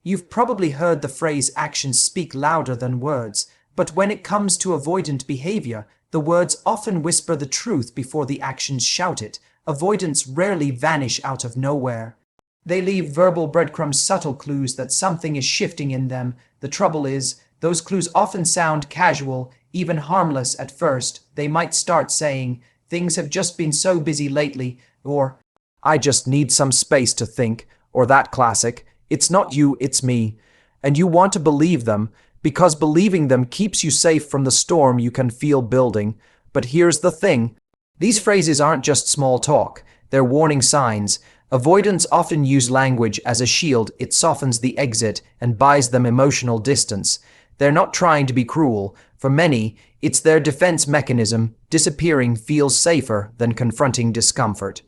You've probably heard the phrase actions speak louder than words, but when it comes to avoidant behavior, the words often whisper the truth before the actions shout it. Avoidants rarely vanish out of nowhere. They leave verbal breadcrumbs, subtle clues that something is shifting in them. The trouble is, those clues often sound casual, even harmless at first. They might start saying, "Things have just been so busy lately," or "I just need some space to think," or that classic, "It's not you, it's me." And you want to believe them, because believing them keeps you safe from the storm you can feel building. But here's the thing. These phrases aren't just small talk, they're warning signs. Avoidants often use language as a shield. It softens the exit and buys them emotional distance. They're not trying to be cruel. For many, it's their defense mechanism. Disappearing feels safer than confronting discomfort.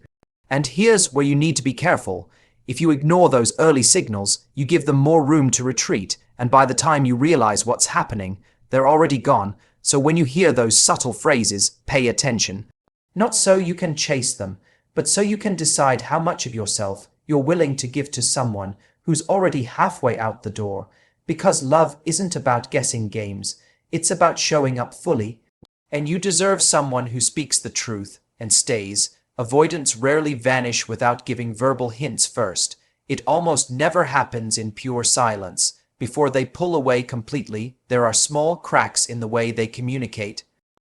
And here's where you need to be careful. If you ignore those early signals, you give them more room to retreat, and by the time you realize what's happening, they're already gone. So when you hear those subtle phrases, pay attention. Not so you can chase them, but so you can decide how much of yourself you're willing to give to someone who's already halfway out the door. Because love isn't about guessing games, it's about showing up fully. And you deserve someone who speaks the truth and stays. Avoidants rarely vanish without giving verbal hints first. It almost never happens in pure silence. Before they pull away completely, there are small cracks in the way they communicate.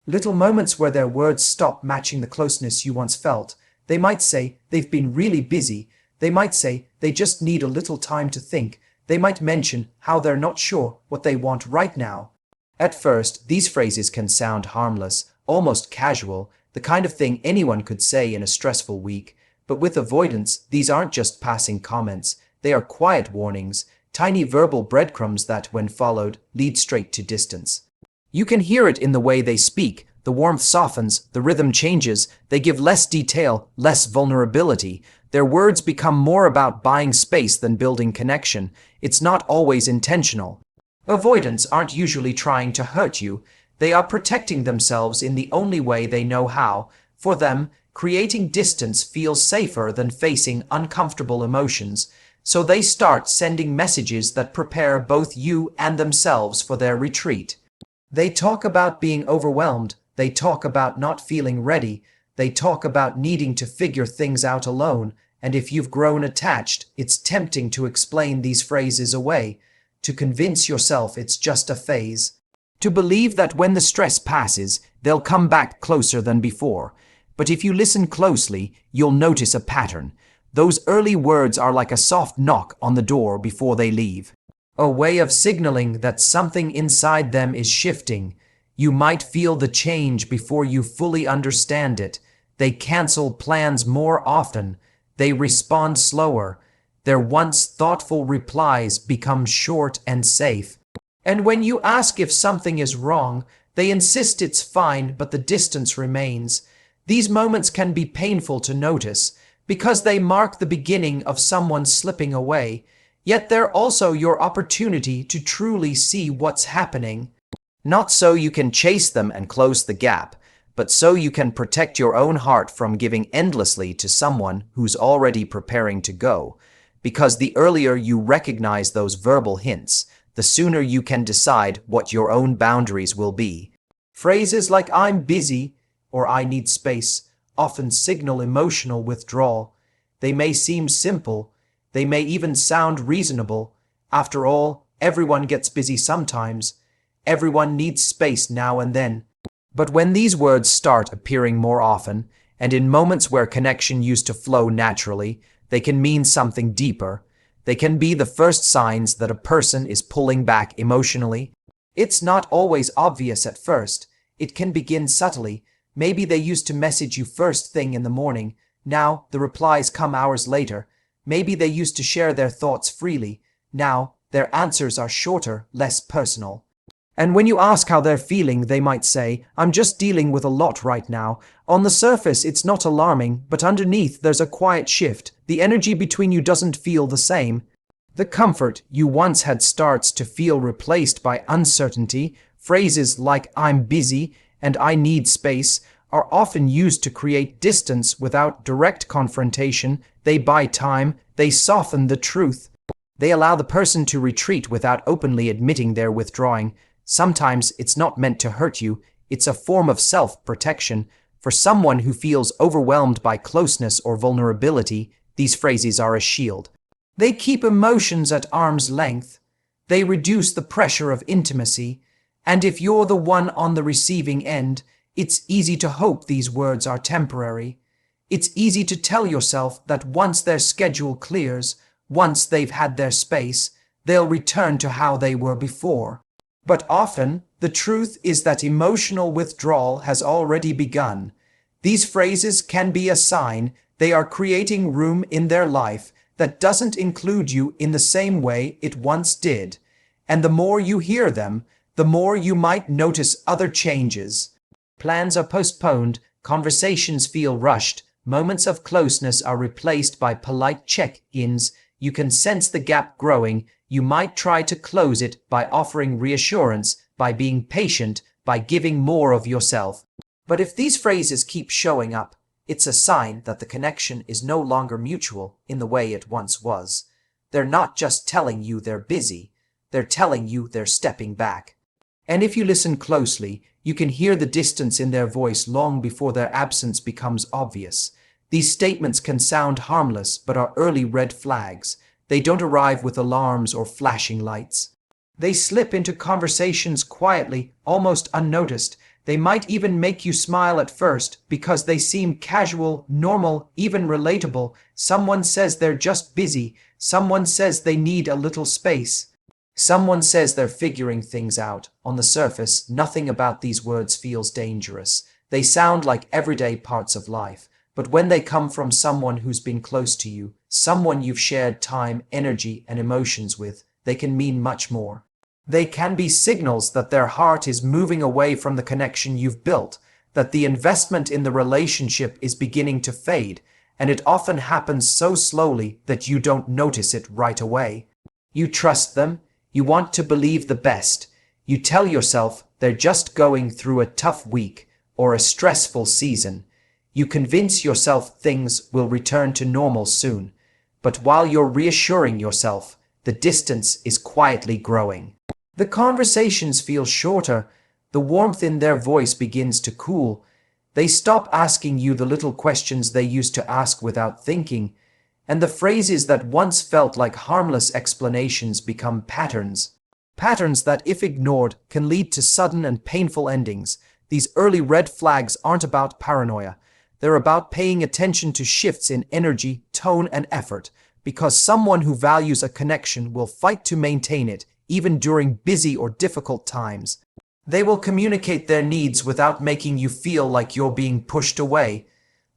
Little moments where their words stop matching the closeness you once felt. They might say they've been really busy. They might say they just need a little time to think. They might mention how they're not sure what they want right now. At first, these phrases can sound harmless, almost casual, the kind of thing anyone could say in a stressful week. But with avoidance, these aren't just passing comments. They are quiet warnings, tiny verbal breadcrumbs that, when followed, lead straight to distance. You can hear it in the way they speak. The warmth softens, the rhythm changes, they give less detail, less vulnerability. Their words become more about buying space than building connection. It's not always intentional. Avoidants aren't usually trying to hurt you. They are protecting themselves in the only way they know how. For them, creating distance feels safer than facing uncomfortable emotions. So they start sending messages that prepare both you and themselves for their retreat. They talk about being overwhelmed. They talk about not feeling ready. They talk about needing to figure things out alone. And if you've grown attached, it's tempting to explain these phrases away, to convince yourself it's just a phase, to believe that when the stress passes, they'll come back closer than before. But if you listen closely, you'll notice a pattern. Those early words are like a soft knock on the door before they leave. A way of signaling that something inside them is shifting. You might feel the change before you fully understand it. They cancel plans more often. They respond slower. Their once thoughtful replies become short and safe. And when you ask if something is wrong, they insist it's fine, but the distance remains. These moments can be painful to notice because they mark the beginning of someone slipping away. Yet they're also your opportunity to truly see what's happening. Not so you can chase them and close the gap, but so you can protect your own heart from giving endlessly to someone who's already preparing to go. Because the earlier you recognize those verbal hints, the sooner you can decide what your own boundaries will be. Phrases like "I'm busy" or "I need space" often signal emotional withdrawal. They may seem simple. They may even sound reasonable. After all, everyone gets busy sometimes. Everyone needs space now and then. But when these words start appearing more often, and in moments where connection used to flow naturally, they can mean something deeper. They can be the first signs that a person is pulling back emotionally. It's not always obvious at first. It can begin subtly. Maybe they used to message you first thing in the morning. Now the replies come hours later. Maybe they used to share their thoughts freely. Now their answers are shorter, less personal. And when you ask how they're feeling, they might say, "I'm just dealing with a lot right now." On the surface, it's not alarming, but underneath there's a quiet shift. The energy between you doesn't feel the same. The comfort you once had starts to feel replaced by uncertainty. Phrases like "I'm busy" and "I need space" are often used to create distance without direct confrontation. They buy time. They soften the truth. They allow the person to retreat without openly admitting they're withdrawing. Sometimes it's not meant to hurt you, it's a form of self-protection. For someone who feels overwhelmed by closeness or vulnerability, these phrases are a shield. They keep emotions at arm's length. They reduce the pressure of intimacy. And if you're the one on the receiving end, it's easy to hope these words are temporary. It's easy to tell yourself that once their schedule clears, once they've had their space, they'll return to how they were before. But often, the truth is that emotional withdrawal has already begun. These phrases can be a sign they are creating room in their life that doesn't include you in the same way it once did. And the more you hear them, the more you might notice other changes. Plans are postponed, conversations feel rushed, moments of closeness are replaced by polite check-ins. You can sense the gap growing. You might try to close it by offering reassurance, by being patient, by giving more of yourself. But if these phrases keep showing up, it's a sign that the connection is no longer mutual in the way it once was. They're not just telling you they're busy, they're telling you they're stepping back. And if you listen closely, you can hear the distance in their voice long before their absence becomes obvious. These statements can sound harmless but are early red flags. They don't arrive with alarms or flashing lights. They slip into conversations quietly, almost unnoticed. They might even make you smile at first because they seem casual, normal, even relatable. Someone says they're just busy. Someone says they need a little space. Someone says they're figuring things out. On the surface, nothing about these words feels dangerous. They sound like everyday parts of life. But when they come from someone who's been close to you, someone you've shared time, energy, and emotions with, they can mean much more. They can be signals that their heart is moving away from the connection you've built, that the investment in the relationship is beginning to fade, and it often happens so slowly that you don't notice it right away. You trust them. You want to believe the best. You tell yourself they're just going through a tough week or a stressful season. You convince yourself things will return to normal soon. But while you're reassuring yourself, the distance is quietly growing. The conversations feel shorter. The warmth in their voice begins to cool. They stop asking you the little questions they used to ask without thinking. And the phrases that once felt like harmless explanations become patterns. Patterns that, if ignored, can lead to sudden and painful endings. These early red flags aren't about paranoia. They're about paying attention to shifts in energy, tone, and effort, because someone who values a connection will fight to maintain it, even during busy or difficult times. They will communicate their needs without making you feel like you're being pushed away.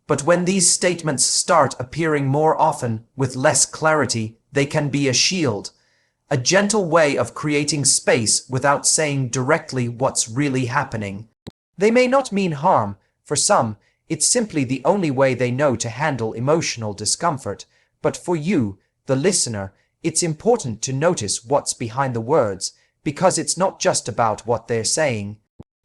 But when these statements start appearing more often, with less clarity, they can be a shield, a gentle way of creating space without saying directly what's really happening. They may not mean harm. For some, it's simply the only way they know to handle emotional discomfort. But for you, the listener, it's important to notice what's behind the words, because it's not just about what they're saying.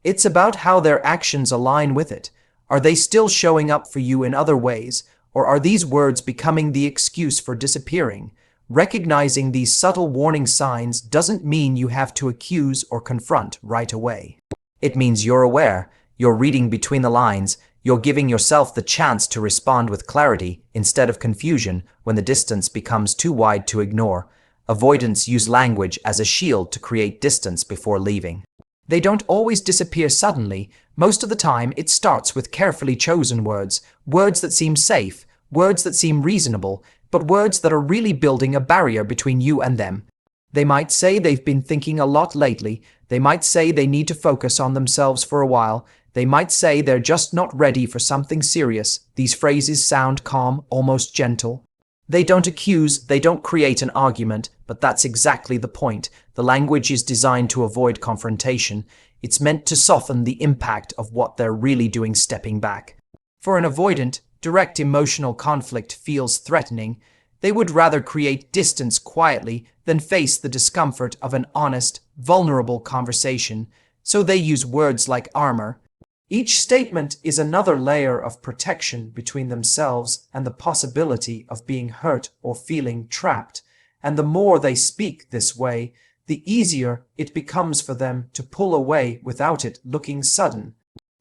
It's about how their actions align with it. Are they still showing up for you in other ways, or are these words becoming the excuse for disappearing? Recognizing these subtle warning signs doesn't mean you have to accuse or confront right away. It means you're aware, you're reading between the lines, you're giving yourself the chance to respond with clarity instead of confusion when the distance becomes too wide to ignore. Avoidants use language as a shield to create distance before leaving. They don't always disappear suddenly. Most of the time, it starts with carefully chosen words, words that seem safe, words that seem reasonable, but words that are really building a barrier between you and them. They might say they've been thinking a lot lately. They might say they need to focus on themselves for a while. They might say they're just not ready for something serious. These phrases sound calm, almost gentle. They don't accuse, they don't create an argument, but that's exactly the point. The language is designed to avoid confrontation. It's meant to soften the impact of what they're really doing stepping back. For an avoidant, direct emotional conflict feels threatening. They would rather create distance quietly than face the discomfort of an honest, vulnerable conversation, so they use words like armor. Each statement is another layer of protection between themselves and the possibility of being hurt or feeling trapped. and the more they speak this way, the easier it becomes for them to pull away without it looking sudden.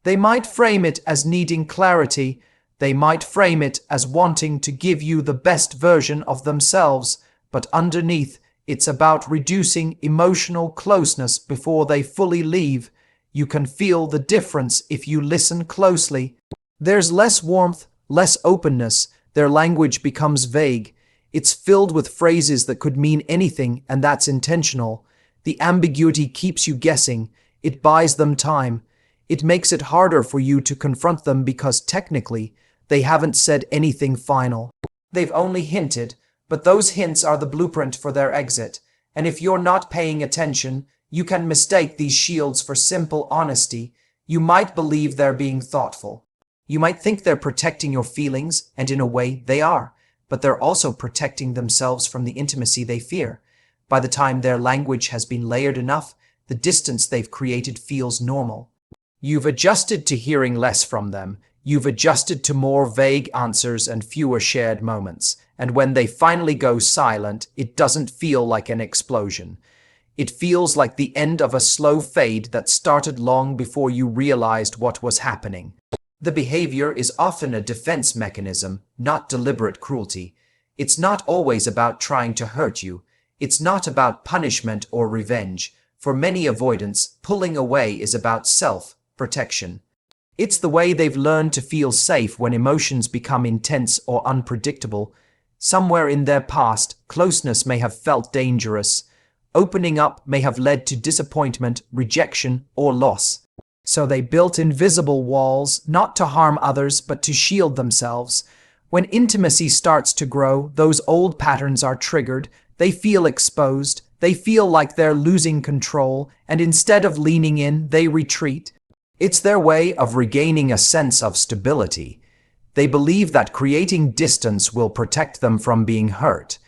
They might frame it as needing clarity. They might frame it as wanting to give you the best version of themselves, but underneath, it's about reducing emotional closeness before they fully leave. You can feel the difference if you listen closely. There's less warmth, less openness. Their language becomes vague. It's filled with phrases that could mean anything, and that's intentional. The ambiguity keeps you guessing. It buys them time. It makes it harder for you to confront them because technically, they haven't said anything final. They've only hinted, but those hints are the blueprint for their exit. And if you're not paying attention, you can mistake these shields for simple honesty. You might believe they're being thoughtful. You might think they're protecting your feelings, and in a way, they are. But they're also protecting themselves from the intimacy they fear. By the time their language has been layered enough, the distance they've created feels normal. You've adjusted to hearing less from them. You've adjusted to more vague answers and fewer shared moments. And when they finally go silent, it doesn't feel like an explosion. It feels like the end of a slow fade that started long before you realized what was happening. The behavior is often a defense mechanism, not deliberate cruelty. It's not always about trying to hurt you. It's not about punishment or revenge. For many avoidants, pulling away is about self-protection. It's the way they've learned to feel safe when emotions become intense or unpredictable. Somewhere in their past, closeness may have felt dangerous. Opening up may have led to disappointment, rejection, or loss. So they built invisible walls, not to harm others, but to shield themselves. When intimacy starts to grow, those old patterns are triggered. They feel exposed. They feel like they're losing control, and instead of leaning in, they retreat. It's their way of regaining a sense of stability. They believe that creating distance will protect them from being hurt.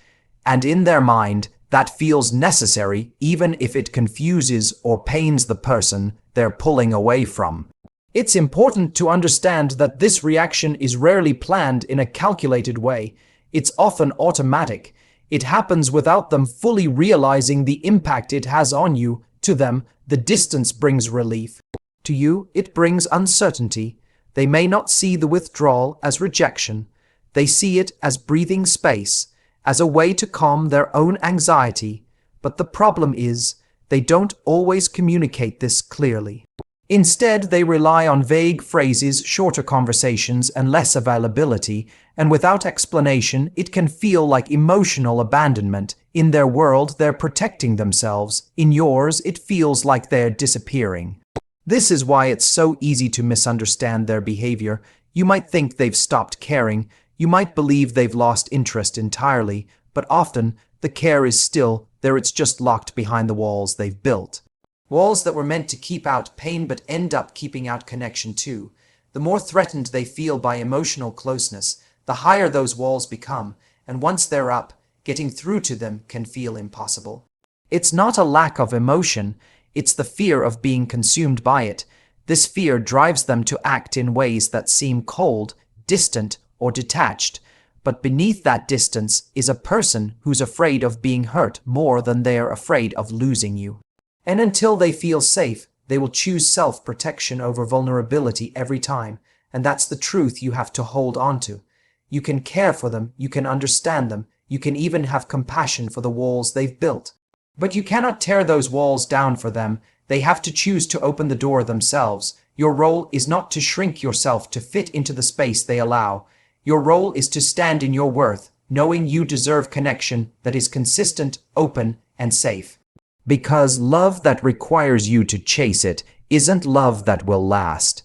And in their mind, that feels necessary even if it confuses or pains the person they're pulling away from. It's important to understand that this reaction is rarely planned in a calculated way. It's often automatic. It happens without them fully realizing the impact it has on you. To them, the distance brings relief. To you, it brings uncertainty. They may not see the withdrawal as rejection. They see it as breathing space, as a way to calm their own anxiety. But the problem is, they don't always communicate this clearly. Instead, they rely on vague phrases, shorter conversations, and less availability, and without explanation, it can feel like emotional abandonment. In their world, they're protecting themselves. In yours, it feels like they're disappearing. This is why it's so easy to misunderstand their behavior. You might think they've stopped caring. You might believe they've lost interest entirely, but often the care is still there. It's just locked behind the walls they've built. Walls that were meant to keep out pain but end up keeping out connection too. The more threatened they feel by emotional closeness, the higher those walls become, and once they're up, getting through to them can feel impossible. It's not a lack of emotion, it's the fear of being consumed by it. This fear drives them to act in ways that seem cold, distant, or detached. But beneath that distance is a person who's afraid of being hurt more than they're afraid of losing you. And until they feel safe, they will choose self-protection over vulnerability every time. And that's the truth you have to hold on to. You can care for them, you can understand them, you can even have compassion for the walls they've built. But you cannot tear those walls down for them. They have to choose to open the door themselves. Your role is not to shrink yourself to fit into the space they allow. Your role is to stand in your worth, knowing you deserve connection that is consistent, open, and safe. Because love that requires you to chase it isn't love that will last.